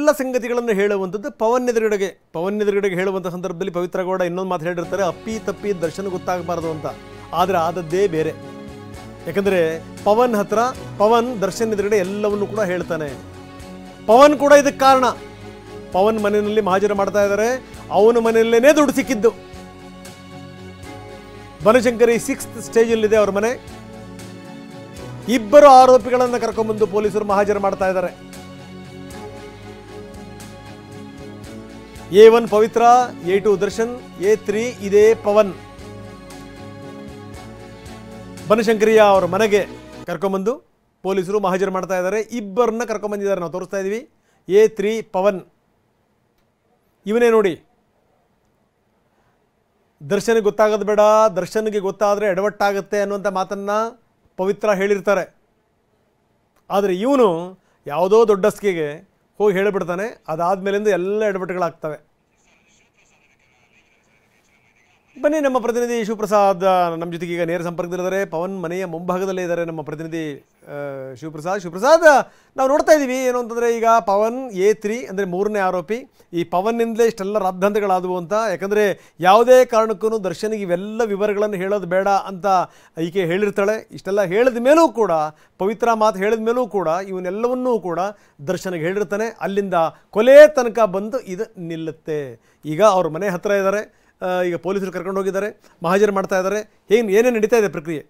ಎಲ್ಲ ಸಂಗತಿಗಳನ್ನು ಹೇಳುವಂಥದ್ದು ಪವನ್ ಎದುರುಗಡೆಗೆ ಹೇಳುವಂಥ ಸಂದರ್ಭದಲ್ಲಿ ಪವಿತ್ರ ಗೌಡ ಇನ್ನೊಂದು ಮಾತು ಹೇಳಿರ್ತಾರೆ, ಅಪ್ಪಿ ತಪ್ಪಿ ದರ್ಶನ ಗೊತ್ತಾಗಬಾರ್ದು ಅಂತ. ಆದರೆ ಆದದ್ದೇ ಬೇರೆ. ಯಾಕಂದರೆ ಪವನ್ ದರ್ಶನ್ ಎದುರುಗಡೆ ಎಲ್ಲವನ್ನೂ ಕೂಡ ಹೇಳ್ತಾನೆ. ಪವನ್ ಕೂಡ ಇದಕ್ಕೆ ಕಾರಣ. ಪವನ್ ಮನೆಯಲ್ಲಿ ಮಹಾಜರು ಮಾಡ್ತಾ ಇದ್ದಾರೆ. ಅವನ ಮನೆಯಲ್ಲೇನೇ ದುಡ್ಡು ಸಿಕ್ಕಿದ್ದು. ಬನಶಂಕರಿ 6th ಸ್ಟೇಜಲ್ಲಿದೆ ಅವ್ರ ಮನೆ. ಇಬ್ಬರು ಆರೋಪಿಗಳನ್ನು ಕರ್ಕೊಂಡ್ಬಂದು ಪೊಲೀಸರು ಮಹಾಜರು ಮಾಡ್ತಾ ಇದ್ದಾರೆ. A1 ಪವಿತ್ರ, A2 ದರ್ಶನ್, A3 ಇದೇ ಪವನ್. ಬನಶಂಕರಿಯ ಅವರ ಮನೆಗೆ ಕರ್ಕೊಂಡ್ಬಂದು ಪೊಲೀಸರು ಮಹಾಜರು ಮಾಡ್ತಾ ಇದ್ದಾರೆ. ಇಬ್ಬರನ್ನ ಕರ್ಕೊಂಡ್ಬಂದಿದ್ದಾರೆ, ನಾವು ತೋರಿಸ್ತಾ ಇದ್ದೀವಿ. A3 ಪವನ್ ಇವನೇ ನೋಡಿ. ದರ್ಶನ್ಗೆ ಗೊತ್ತಾಗೋದು ಬೇಡ, ದರ್ಶನ್ಗೆ ಗೊತ್ತಾದರೆ ಎಡವಟ್ಟಾಗುತ್ತೆ ಅನ್ನುವಂಥ ಮಾತನ್ನು ಪವಿತ್ರ ಹೇಳಿರ್ತಾರೆ. ಆದರೆ ಇವನು ಯಾವುದೋ ದೊಡ್ಡಸ್ಕಿಗೆ ಹೋಗಿ ಹೇಳಿಬಿಡ್ತಾನೆ. ಅದಾದಮೇಲಿಂದ ಎಲ್ಲ ಎಡವಟ್ಟುಗಳಾಗ್ತವೆ. ಬನ್ನಿ, ನಮ್ಮ ಪ್ರತಿನಿಧಿ ಶಿವಪ್ರಸಾದ್ ನಮ್ಮ ಜೊತೆಗೆ ಈಗ ನೇರ ಸಂಪರ್ಕದಲ್ಲಿದ್ದಾರೆ. ಪವನ್ ಮನೆಯ ಮುಂಭಾಗದಲ್ಲೇ ಇದ್ದಾರೆ ನಮ್ಮ ಪ್ರತಿನಿಧಿ ಶಿವಪ್ರಸಾದ್. ನಾವು ನೋಡ್ತಾ ಇದ್ದೀವಿ ಏನು ಅಂತಂದರೆ, ಈಗ ಪವನ್ A3 ಅಂದರೆ 3ನೇ ಆರೋಪಿ. ಈ ಪವನ್ನಿಂದಲೇ ಇಷ್ಟೆಲ್ಲ ರಾದ್ಧಾಂತಗಳಾದವು ಅಂತ. ಯಾಕಂದರೆ ಯಾವುದೇ ಕಾರಣಕ್ಕೂ ದರ್ಶನಿಗೆ ಇವೆಲ್ಲ ವಿವರಗಳನ್ನು ಹೇಳೋದು ಬೇಡ ಅಂತ ಈಕೆ ಹೇಳಿರ್ತಾಳೆ. ಇಷ್ಟೆಲ್ಲ ಹೇಳಿದ ಮೇಲೂ ಕೂಡ, ಪವಿತ್ರ ಮಾತು ಹೇಳಿದ ಮೇಲೂ ಕೂಡ ಇವನ್ನೆಲ್ಲವನ್ನೂ ಕೂಡ ದರ್ಶನಿಗೆ ಹೇಳಿರ್ತಾನೆ. ಅಲ್ಲಿಂದ ಕೊಲೆ ತನಕ ಬಂದು ಇದು ನಿಲ್ಲುತ್ತೆ. ಈಗ ಅವ್ರ ಮನೆ ಹತ್ತಿರ ಇದ್ದಾರೆ. ಈಗ ಪೊಲೀಸರು ಕರ್ಕೊಂಡು ಹೋಗಿದ್ದಾರೆ, ಮಹಾಜರು ಮಾಡ್ತಾ ಇದ್ದಾರೆ. ಏನೇನು ನಡೀತಾ ಇದೆ ಪ್ರಕ್ರಿಯೆ?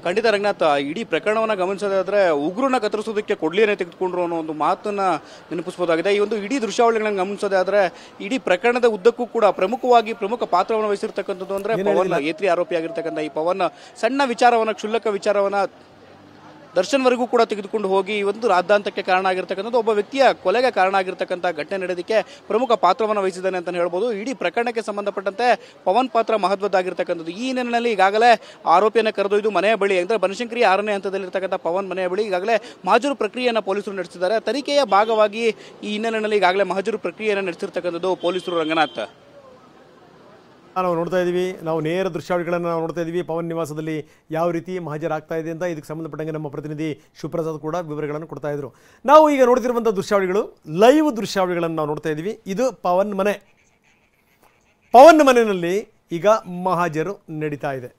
ಖಂಡಿತ ರಂಗನಾಥ್, ಇಡೀ ಪ್ರಕರಣವನ್ನು ಗಮನಿಸೋದಾದ್ರೆ ಉಗ್ರನ್ನ ಕತ್ತರಿಸೋದಕ್ಕೆ ಕೊಡ್ಲಿಯನ್ನೇ ತೆಗೆದುಕೊಂಡ್ರು ಅನ್ನೋ ಒಂದು ಮಾತನ್ನ ನೆನಪಿಸಬಹುದಾಗಿದೆ. ಈ ಒಂದು ಇಡೀ ದೃಶ್ಯಾವಳಿಗಳನ್ನು ಗಮನಿಸೋದಾದ್ರೆ ಇಡೀ ಪ್ರಕರಣದ ಉದ್ದಕ್ಕೂ ಕೂಡ ಪ್ರಮುಖ ಪಾತ್ರವನ್ನು ವಹಿಸಿರ್ತಕ್ಕಂಥದ್ದು ಅಂದ್ರೆ ಪವನ್ A3 ಆರೋಪಿ ಆಗಿರ್ತಕ್ಕಂಥ ಈ ಪವನ್ ಸಣ್ಣ ವಿಚಾರವನ್ನ, ಕ್ಷುಲ್ಲಕ ವಿಚಾರವನ್ನ ದರ್ಶನ್ವರೆಗೂ ಕೂಡ ತೆಗೆದುಕೊಂಡು ಹೋಗಿ ಈ ಒಂದು ರಾದ್ಧಾಂತಕ್ಕೆ ಕಾರಣ ಆಗಿರ್ತಕ್ಕಂಥದ್ದು, ಒಬ್ಬ ವ್ಯಕ್ತಿಯ ಕೊಲೆಗೆ ಕಾರಣ ಆಗಿರ್ತಕ್ಕಂಥ ಘಟನೆ ನಡೆಯೋದಕ್ಕೆ ಪ್ರಮುಖ ಪಾತ್ರವನ್ನು ವಹಿಸಿದ್ದಾನೆ ಅಂತ ಹೇಳ್ಬೋದು. ಇಡೀ ಪ್ರಕರಣಕ್ಕೆ ಸಂಬಂಧಪಟ್ಟಂತೆ ಪವನ್ ಪಾತ್ರ ಮಹತ್ವದ್ದಾಗಿರ್ತಕ್ಕಂಥದ್ದು. ಈ ಹಿನ್ನೆಲೆಯಲ್ಲಿ ಈಗಾಗಲೇ ಆರೋಪಿಯನ್ನು ಕರೆದೊಯ್ದು ಮನೆಯ ಬಳಿ ಅಂದರೆ ಬನಶಂಕರಿ 6ನೇ ಹಂತದಲ್ಲಿರ್ತಕ್ಕಂಥ ಪವನ್ ಮನೆಯ ಬಳಿ ಈಗಾಗಲೇ ಮಹಜರು ಪ್ರಕ್ರಿಯೆಯನ್ನು ಪೊಲೀಸರು ನಡೆಸಿದ್ದಾರೆ. ತನಿಖೆಯ ಭಾಗವಾಗಿ ಈ ಹಿನ್ನೆಲೆಯಲ್ಲಿ ಈಗಾಗಲೇ ಮಹಜರು ಪ್ರಕ್ರಿಯೆಯನ್ನು ನಡೆಸಿರ್ತಕ್ಕಂಥದ್ದು ಪೊಲೀಸರು. ರಂಗನಾಥ್, ನಾವು ನೋಡ್ತಾ ಇದ್ದೀವಿ, ನಾವು ನೇರ ದೃಶ್ಯಾವಳಿಗಳನ್ನು ನಾವು ನೋಡ್ತಾ ಇದ್ದೀವಿ. ಪವನ್ ನಿವಾಸದಲ್ಲಿ ಯಾವ ರೀತಿ ಮಹಾಜರಾಗ್ತಾ ಇದೆ ಅಂತ ಇದಕ್ಕೆ ಸಂಬಂಧಪಟ್ಟಂಗೆ ನಮ್ಮ ಪ್ರತಿನಿಧಿ ಶಿವಪ್ರಸಾದ್ ಕೂಡ ವಿವರಗಳನ್ನು ಕೊಡ್ತಾ ಇದ್ರು. ನಾವು ಈಗ ನೋಡ್ತಿರುವಂಥ ದೃಶ್ಯಾವಳಿಗಳು ಲೈವ್ ದೃಶ್ಯಾವಳಿಗಳನ್ನು ನಾವು ನೋಡ್ತಾ ಇದ್ದೀವಿ. ಇದು ಪವನ್ ಮನೆಯಲ್ಲಿ ಈಗ ಮಹಾಜರು ನಡೀತಾ ಇದೆ.